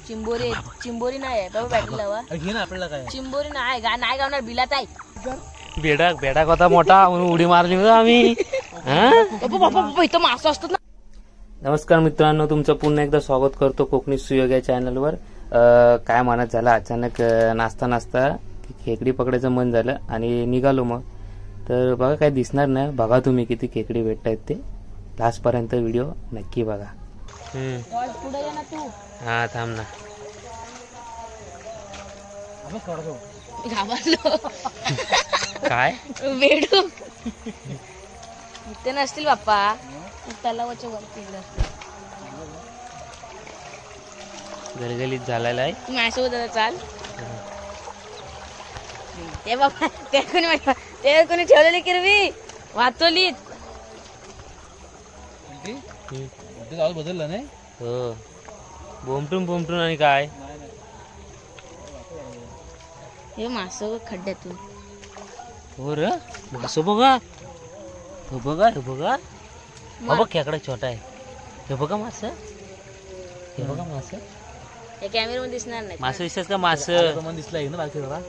चिंबोरी चिंबोरी नाही बाबा बॅटरी लावा घे ना आपल्याला काय चिंबोरी नाही नाही गावणार बिलात आहे बेडाक बेडाक होता मोठा म्हणून उडी मारली होती आम्ही. बाबा इथं मासा असतात ना. नमस्कार मित्रांनो, तुमचं पुन्हा एकदा स्वागत करतो कोकणी सुयोग या चॅनलवर. काय म्हणत झालं अचानक नाचता नाचता खेकडी पकडायचं मन झालं आणि निघालो. मग तर बघा काय दिसणार नाही, बघा तुम्ही किती खेकडी भेटतायत ते. लास्ट पर्यंत व्हिडिओ नक्की बघा. पुढे ये ना तू. हा थांब ना. घाबरलो काय बेडू इथे नसतील बाप्पा, तलावाच्या वरती गलगलीत झालेला आहे. तू माझ्यासोबत चाल. ते बाप्पा ते कोणी ठेवलेली किरवी वाचवलीत. बदललं नाही हो, बोमटून बोमटून आणि काय हे मास खड्ड्यातून. हो र मासो बघा, हे बघा हे बघा बाबा खेकडा छोटा आहे. हे बघा मास, हे बघा मास. या कॅमेरा मध्ये दिसणार नाही मास दिसत का? मास दिसला ना बाकी जरा.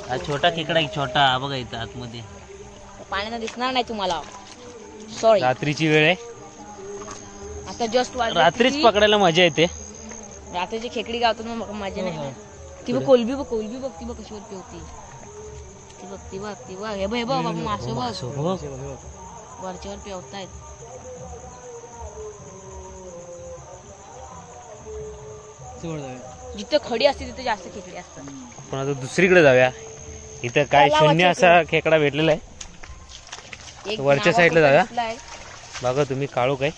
हा छोटा खेकडा आहे, छोटा बघा इथं आतमध्ये. पाण्यानं दिसणार नाही तुम्हाला. सॉरी, रात्रीची वेळ आहे, आता जस्ट रात्रीच पकडायला मजा येते. रात्रीची खेकडी गावतात मग मजा नाही. ती बघ कोलबी बघ, कोलबी बघ, ती बघ कशी वरती होती. ती बघ ती बघ ती बघ. हे बघ हे बघ मासं बघ वरच्यावर पेवतायत. जिथे खडी असते तिथे जास्त खेकडी असतात. पण आता दुसरीकडे जाऊया. इथं काय शून्य असा खेकडा भेटलेला आहे. वरच्या साईडला जाऊया. बघा तुम्ही काळू काय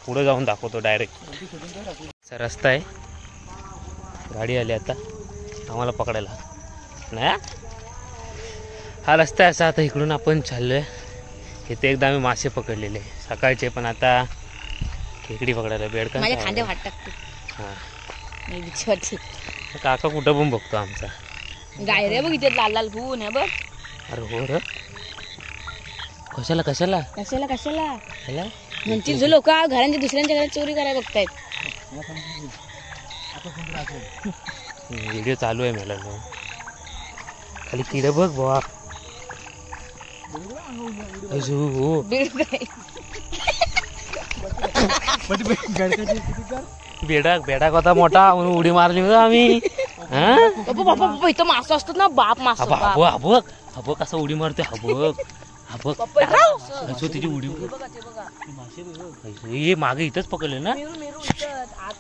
पुढे जाऊन दाखवतो डायरेक्ट. रस्ता आहे, गाडी आली आता आम्हाला पकडायला. नाही हा रस्ता आहे असा. आता इकडून आपण चाललोय. इथे एकदा आम्ही मासे पकडलेले सकाळचे, पण आता खेकडी पकडायला बेडका. माझ्या खांदे वाट टाकतो. हा मी काका कुठं पण बघतो आमचा. गाय रे बघ इथे लाल लाल भून आहे बघ. अरे हो र, कशाला कशाला कशाला कशाला ह्याला म्हणतील जो लोक घरांच्या दुसऱ्यांच्या घरात चोरी करायला बघतायत. व्हिडिओ चालू आहे मला. खाली किड बघ बा. हो बेडाक बेडाक होता मोठा म्हणून उडी मारली होती आम्ही. बाबा इथं मासा असतात ना. बाप मासा हबक हबक असा उडी मारतोय. हबक हबक त्याची उडी. हे मागे इथंच पकडले ना.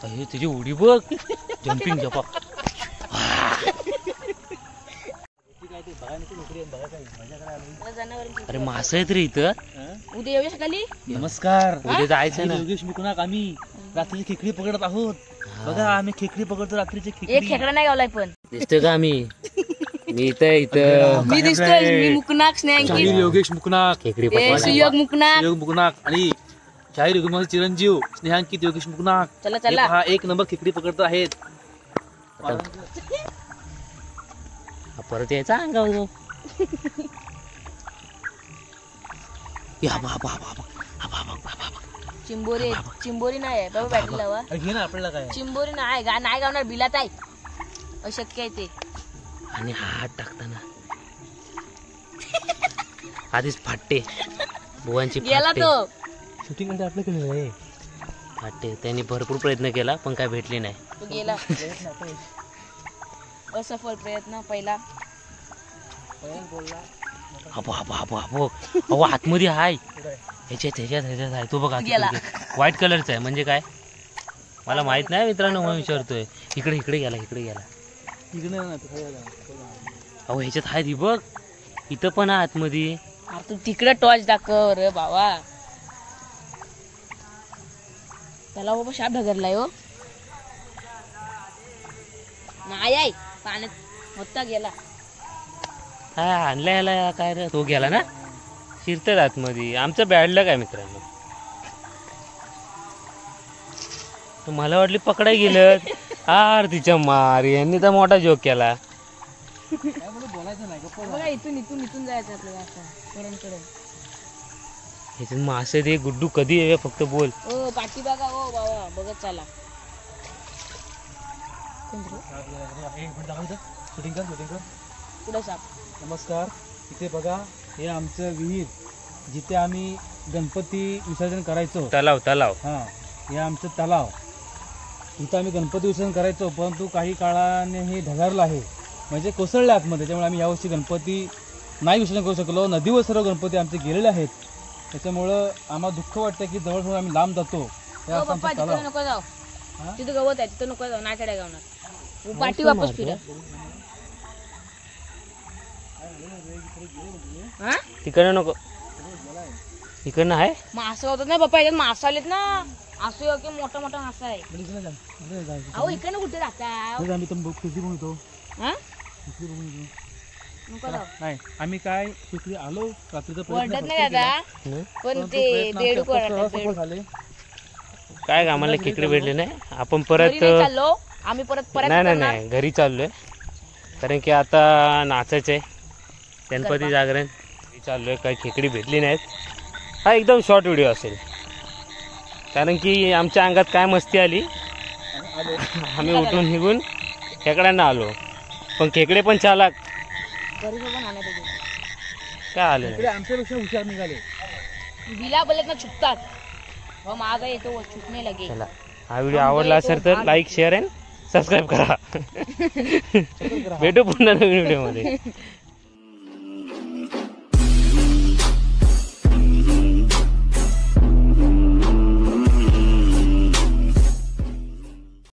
त्याची उडी बघ, जम्पिंग जपा. अरे मास आहेत रे इथं. उद्या येऊया सकाळी. नमस्कार, उद्या जायचं ना. योगेश मुकनाक आम्ही रात्रीची खेकडी पकडत आहोत. बघा आम्ही खेकडी पकडतो रात्रीची खेकडी. एक खेकडा नाही गावलाय पण दिसतोय का? मी इथं मी दिसतोय. मी मुकनाक स्नेहांकित योगेश मुकनाक, खेकडी सुयोग मुकनाक, योग मुकनाक आणि शाहीर योगेश चिरंजीव स्नेहांकित योगेश मुकनाक. चला चला हा एक नंबर खेकडी पकडत आहेत. परत यायचा अंगावर. चिंबोरी चिंबोरी नाही बाबा बॅटरी लावा. घे ना आपल्याला काय चिंबोरी नाही नाही गावणार बिलात आहे. अशक्य आहे ते. आणि हात टाकताना आधीच फाटते बुवांची. गेला तो शूटिंग मध्ये आपल्याकडे फाटते. त्यांनी भरपूर प्रयत्न केला पण काय भेटले नाही. तो गेला. असफल प्रयत्न पहिला. हबो हबो हबो हबो. अहो आतमध्ये हाय, ह्याच्यात ह्याच्यात ह्याच्यात आहे तो बघा. व्हाईट कलरचा आहे म्हणजे काय मला माहित नाही मित्रांनो, म्हणून विचारतोय. इकडे इकडे गेला, इकडे गेला. अहो ह्याच्यात आहे ती बघ. इथं पण आहे आतमध्ये. तू तिकडे टॉर्च दाखव रे बाबा. त्याला बाबा शाप ढगरलाय हो. नाही आहे पाण्यात होता गेला. हा आणला ह्याला काय रे, तो गेला ना. शिरतात आतमध्ये. आमचं बॅडलं काय मित्रांनो. मला वाटली पकडाय गेलं. आर तिच्या मार, यांनी तर मोठा जोक केला. बघा इथून इथून इथून जायचं आपल्याला असं वरणकडे. ह्याच्यात मासे दे गुड्डू कधी येऊया फक्त बोल. ओ पाठी बघा ओ बाबा बघत चला. शूटिंग कर पुढे साप. नमस्कार. इथे बघा हे आमचं विहीर जिथे आम्ही गणपती विसर्जन करायचो. तलाव तलाव. हा हे आमचं तलाव. इथं आम्ही गणपती विसर्जन करायचो, परंतु काही काळाने हे ढगारलं आहे, म्हणजे कोसळलं आतमध्ये. त्यामुळे आम्ही यावर्षी गणपती नाही विसर्जन करू शकलो. नदीवर सर्व गणपती आमचे गेलेले आहेत. त्याच्यामुळं आम्हाला दुःख वाटतं की जवळजवळ आम्ही लांब जातो. हे असं पप्पा आमचं तिथे तलाव. नको जाऊ. हा? तिथे गवत आहे, तिथे नको जाऊ. नाही चढाय गावणार. पाठी वापस फिरा. हा तिकडनं नको, इकडनं आहे. मासा होतात ना पप्पा, याच्यात मासा आलेत ना. असं की मोठा मोठा मासा आहे. अहो इकडनं कुठे जाता. आम्ही तर खेकडी बघून येतो. हा खेकडी बघून येतो. नको जाऊ. नाही आम्ही काय खेकडी आलो रात्रीचा ओरडत नाही दादा, पण ते बेडूक ओरडतात. झाले. काय का आम्हाला खेकडे भेटले नाही. आपण घरी परत नाही चाललो आम्ही परत नाही नाही नाही घरी चाललोय, कारण की आता नाचायचं आहे. गणपती जागरण घरी चाललोय. काही खेकडी भेटली नाहीत. हा एकदम शॉर्ट व्हिडिओ असेल, कारण की आमच्या अंगात काय मस्ती आली. आम्ही उठून निघून खेकड्यांना आलो, पण खेकडे पण चालाक घरी पण आणत काय आले नाही. आमच्यापेक्षा हुशार निघाले. बिला बोलत ना छुपतात. हो मागा येतो छुपणे लगे. चला, हा व्हिडिओ आवडला असेल तर लाईक शेअर अँड सबस्क्राईब करा. भेटू पुन्हा नवीन व्हिडिओमध्ये.